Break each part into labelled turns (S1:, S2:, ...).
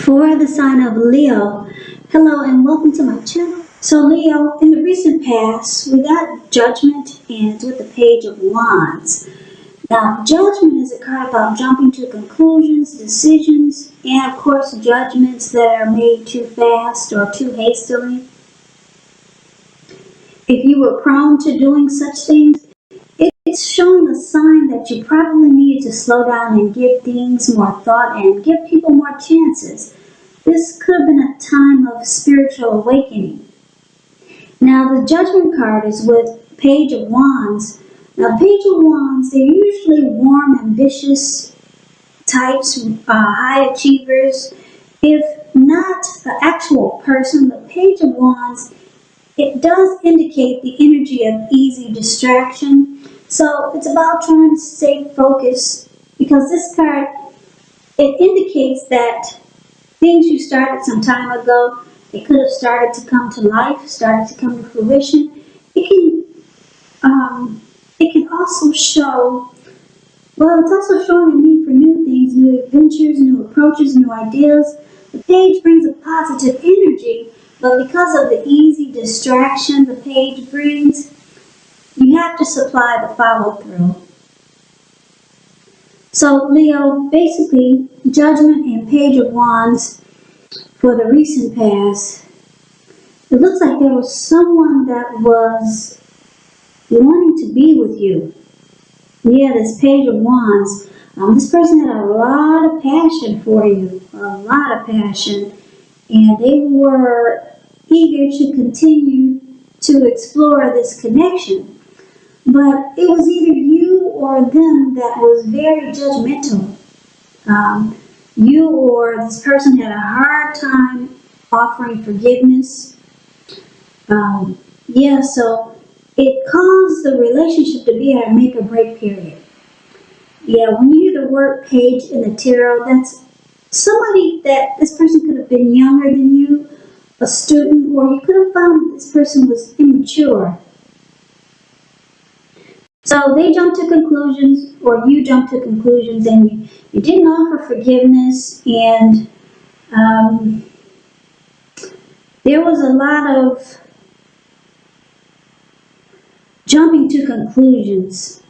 S1: For the sign of Leo, hello and welcome to my channel. So Leo, in the recent past, we got Judgment and with the Page of Wands. Now, Judgment is a card about jumping to conclusions, decisions, and of course judgments that are made too fast or too hastily. If you were prone to doing such things, it's showing a sign that you probably need to slow down and give things more thought and give people more chances. This could have been a time of spiritual awakening. Now, the Judgment card is with Page of Wands. Now, Page of Wands, they're usually warm, ambitious types, high achievers. If not the actual person, the Page of Wands, it does indicate the energy of easy distraction. So it's about trying to stay focused, because this card, it indicates that things you started some time ago, they could have started to come to life, started to come to fruition. It can also show, well, it's also showing a need for new things, new adventures, new approaches, new ideas. The page brings a positive energy, but because of the easy distraction the page brings, you have to supply the follow-through. So Leo, basically, Judgment and Page of Wands for the recent past, it looks like there was someone that was wanting to be with you. Yeah, this Page of Wands, this person had a lot of passion for you, a lot of passion, and they were eager to continue to explore this connection. But it was either you or them that was very judgmental. You or this person had a hard time offering forgiveness. So it caused the relationship to be at a make or break period. Yeah, when you hear the word page in the tarot, that's somebody that this person could have been younger than you, a student, or you could have found that this person was immature. So they jumped to conclusions, or you jumped to conclusions, and you didn't offer forgiveness, and there was a lot of jumping to conclusions.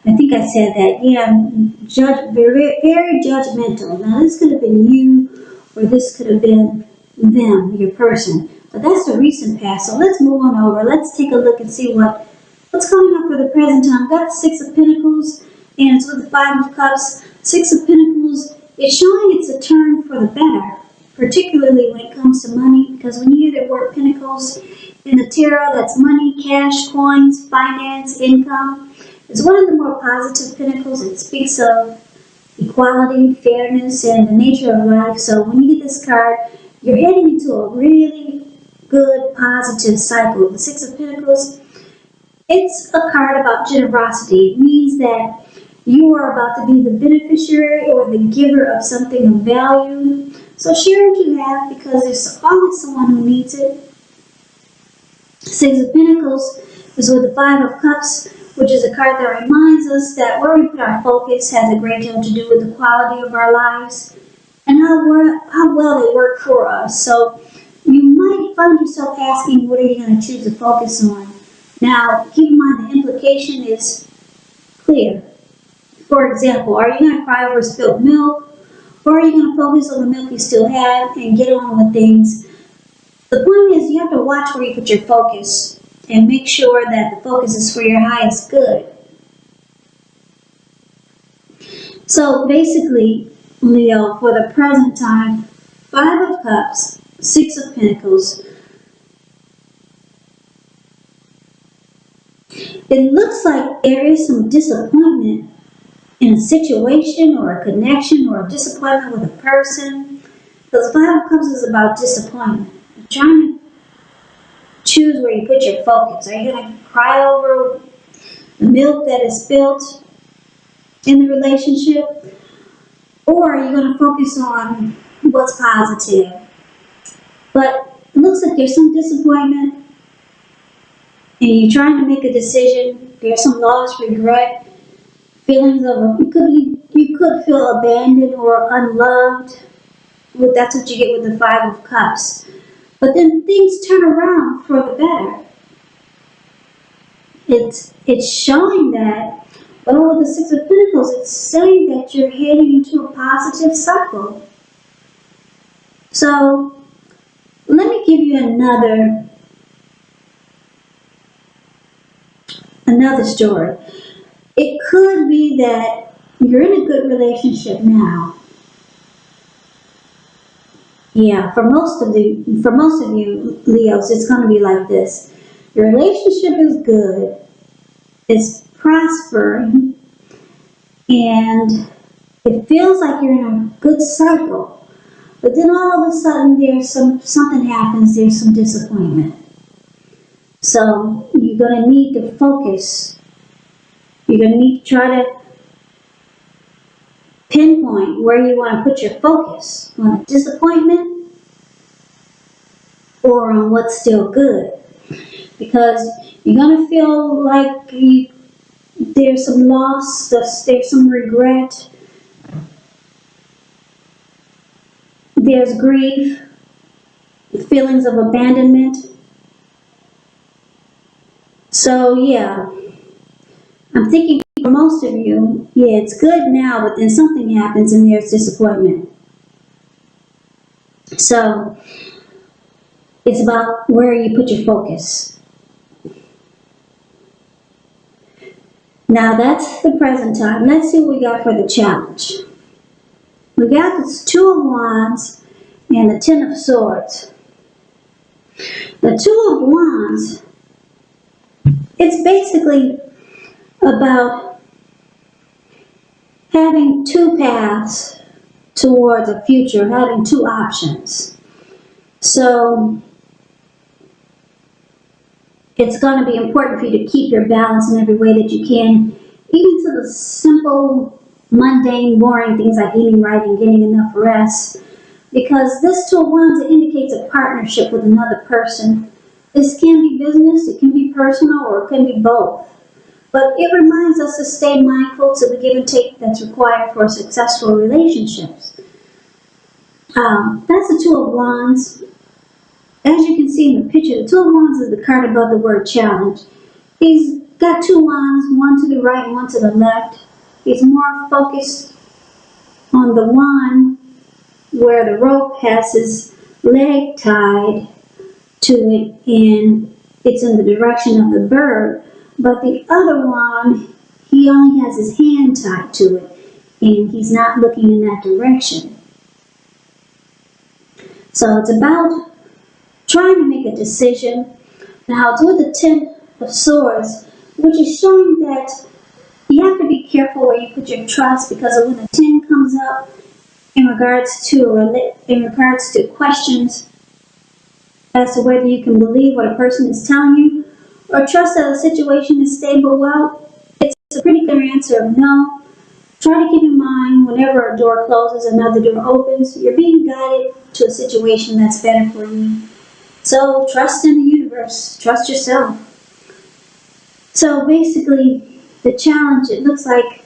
S1: I think I said that. Yeah, very, very judgmental. Now this could have been you, or this could have been them, your person. But that's the recent past. So let's move on over. Let's take a look and see what's coming up for the present time. I've got the Six of Pentacles, and it's with the Five of Cups. Six of Pentacles, it's showing it's a turn for the better, particularly when it comes to money, because when you hear the word Pentacles in the tarot, that's money, cash, coins, finance, income. It's one of the more positive Pentacles. It speaks of equality, fairness, and the nature of life. So when you get this card, you're heading into a really good, positive cycle. The Six of Pentacles, it's a card about generosity. It means that you are about to be the beneficiary or the giver of something of value. So share what you have, because there's always someone who needs it. Six of Pentacles is with the Five of Cups, which is a card that reminds us that where we put our focus has a great deal to do with the quality of our lives and how well they work for us. So you might find yourself asking, what are you going to choose to focus on? Now, keep in mind the implication is clear. For example, are you going to cry over spilled milk, or are you going to focus on the milk you still have and get on with things? The point is, you have to watch where you put your focus and make sure that the focus is for your highest good. So basically, Leo, for the present time, Five of Cups, Six of Pentacles. It looks like there is some disappointment in a situation or a connection or a disappointment with a person. Because Five of Cups is about disappointment. You're trying to choose where you put your focus. Are you going to cry over the milk that is spilled in the relationship? Or are you going to focus on what's positive? But it looks like there's some disappointment, and you're trying to make a decision. There's some loss, regret, feelings of you could feel abandoned or unloved. Well, that's what you get with the Five of Cups. But then things turn around for the better. It's showing that, well, with the Six of Pentacles, it's saying that you're heading into a positive cycle. So, let me give you another story. It could be that you're in a good relationship now. Yeah, for most of you Leos, it's going to be like this. Your relationship is good, it's prospering, and it feels like you're in a good cycle. But then all of a sudden, something happens. There's some disappointment. So you're going to need to focus. You're going to need to try to pinpoint where you want to put your focus, on a disappointment or on what's still good. Because you're going to feel like there's some loss, there's some regret, there's grief, feelings of abandonment. So yeah, I'm thinking for most of you, yeah, it's good now, but then something happens and there's disappointment. So it's about where you put your focus. Now that's the present time. Let's see what we got for the challenge. We got this Two of Wands and the Ten of Swords. The Two of Wands, it's basically about having two paths towards a future, having two options. So it's going to be important for you to keep your balance in every way that you can, even to the simple, mundane, boring things like eating right and getting enough rest. Because this Two of Wands, it indicates a partnership with another person. This can be business, it can be personal, or it can be both. But it reminds us to stay mindful to the give and take that's required for successful relationships. That's the Two of Wands. As you can see in the picture, the Two of Wands is the card above the word challenge. He's got two wands, one to the right and one to the left. He's more focused on the one where the rope has his leg tied to it and it's in the direction of the bird. But the other one, he only has his hand tied to it and he's not looking in that direction. So it's about trying to make a decision. Now it's with the Ten of Swords, which is showing that you have to be careful where you put your trust, because when the 10 comes up in regards to questions as to whether you can believe what a person is telling you or trust that a situation is stable, well, it's a pretty clear answer of no. Try to keep in mind whenever a door closes, another door opens. You're being guided to a situation that's better for you. So trust in the universe. Trust yourself. So basically, the challenge, it looks like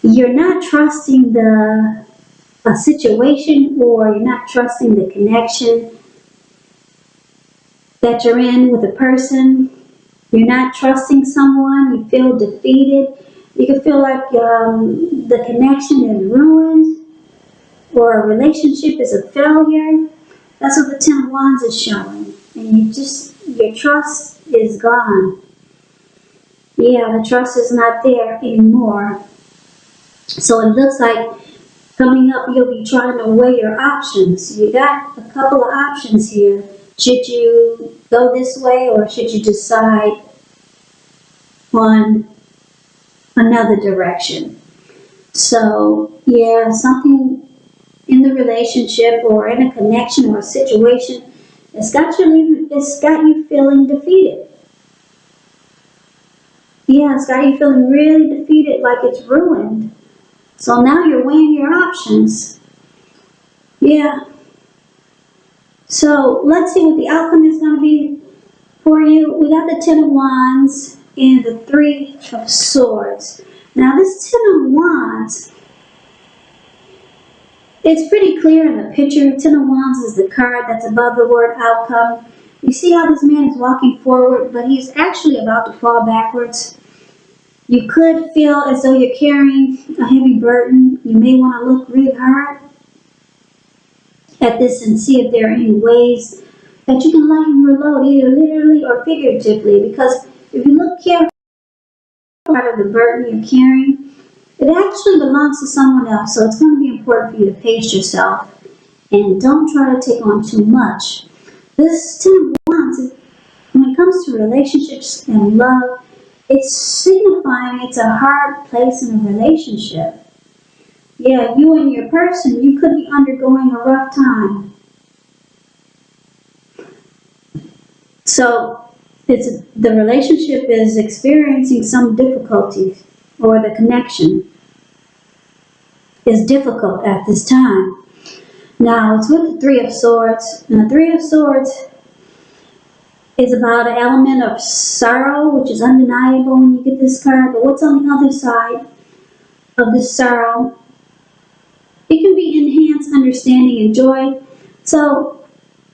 S1: you're not trusting a situation, or you're not trusting the connection that you're in with a person. You're not trusting someone. You feel defeated. You can feel like the connection is ruined, or a relationship is a failure. That's what the Ten of Wands is showing. And your trust is gone. Yeah, the trust is not there anymore. So it looks like coming up, you'll be trying to weigh your options. You got a couple of options here. Should you go this way, or should you decide on another direction? So yeah, something in the relationship or in a connection or a situation, it's got you feeling defeated. Yeah, it's got you feeling really defeated, like it's ruined. So now you're weighing your options. Yeah. So let's see what the outcome is going to be for you. We got the Ten of Wands and the Three of Swords. Now this Ten of Wands, It's pretty clear in the picture. Ten of Wands is the card that's above the word outcome. You see how this man is walking forward, but he's actually about to fall backwards. You could feel as though you're carrying a heavy burden. You may want to look really hard at this and see if there are any ways that you can lighten your load, either literally or figuratively, because if you look carefully part of the burden you're carrying, it actually belongs to someone else, so it's going to be important for you to pace yourself and don't try to take on too much. This Ten of Wands, when it comes to relationships and love, it's signifying it's a hard place in a relationship. Yeah, you and your person, you could be undergoing a rough time. So, the relationship is experiencing some difficulties, or the connection is difficult at this time. Now, it's with the Three of Swords. And the Three of Swords is about an element of sorrow, which is undeniable when you get this card. But what's on the other side of this sorrow? It can be enhanced understanding and joy. So,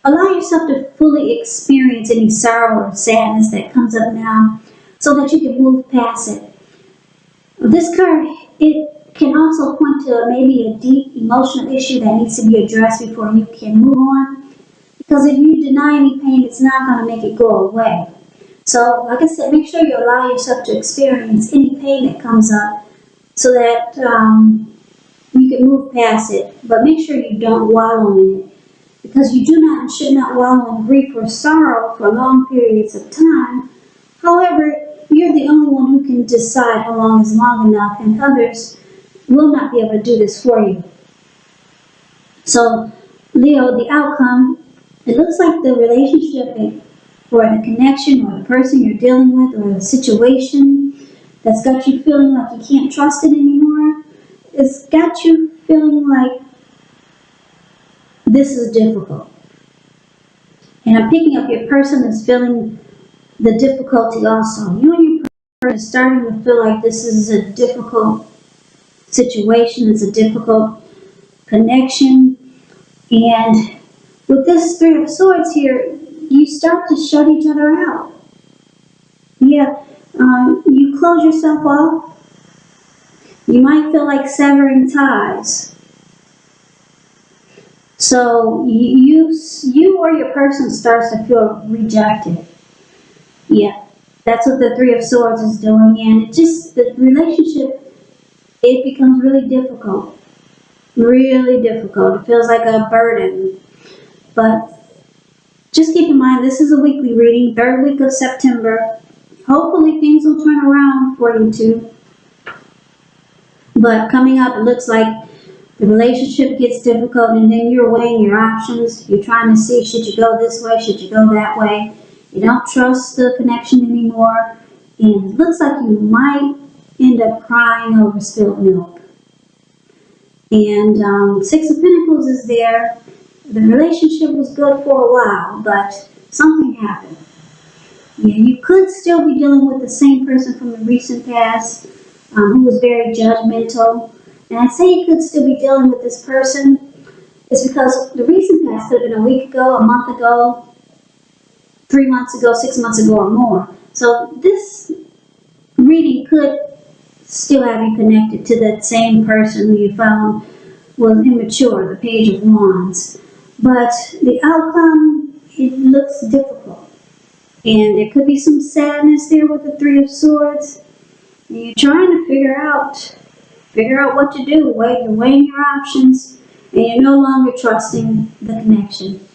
S1: allow yourself to fully experience any sorrow or sadness that comes up now so that you can move past it. This card, it can also point to maybe a deep emotional issue that needs to be addressed before you can move on. Because if you deny any pain, it's not going to make it go away. So, like I said, make sure you allow yourself to experience any pain that comes up so that you can move past it. But make sure you don't wallow in it. Because you do not and should not wallow in grief or sorrow for long periods of time. However, you're the only one who can decide how long is long enough, and others will not be able to do this for you. So, Leo, the outcome, it looks like the relationship or the connection or the person you're dealing with or the situation that's got you feeling like you can't trust it anymore, it's got you feeling like this is difficult. And I'm picking up your person is feeling the difficulty also. You and your person is starting to feel like this is a difficult situation, it's a difficult connection. And with this Three of Swords here, you start to shut each other out. Yeah, you close yourself off. You might feel like severing ties. So you or your person starts to feel rejected. Yeah, that's what the Three of Swords is doing, and the relationship, it becomes really difficult. Really difficult. It feels like a burden. But just keep in mind, this is a weekly reading, 3rd week of September. Hopefully things will turn around for you two. But coming up, it looks like the relationship gets difficult, and then you're weighing your options. You're trying to see, should you go this way, should you go that way. You don't trust the connection anymore, and it looks like you might end up crying over spilled milk. And Six of Pentacles is there. The relationship was good for a while, but something happened. Yeah, you could still be dealing with the same person from the recent past who was very judgmental. And I say you could still be dealing with this person is because the recent past could have been a week ago, a month ago, 3 months ago, 6 months ago, or more. So this reading could still have you connected to that same person who you found was immature, the Page of Wands. But the outcome, it looks difficult. And there could be some sadness there with the Three of Swords. And you're trying to figure out what to do. You're weighing your options, and you're no longer trusting the connection.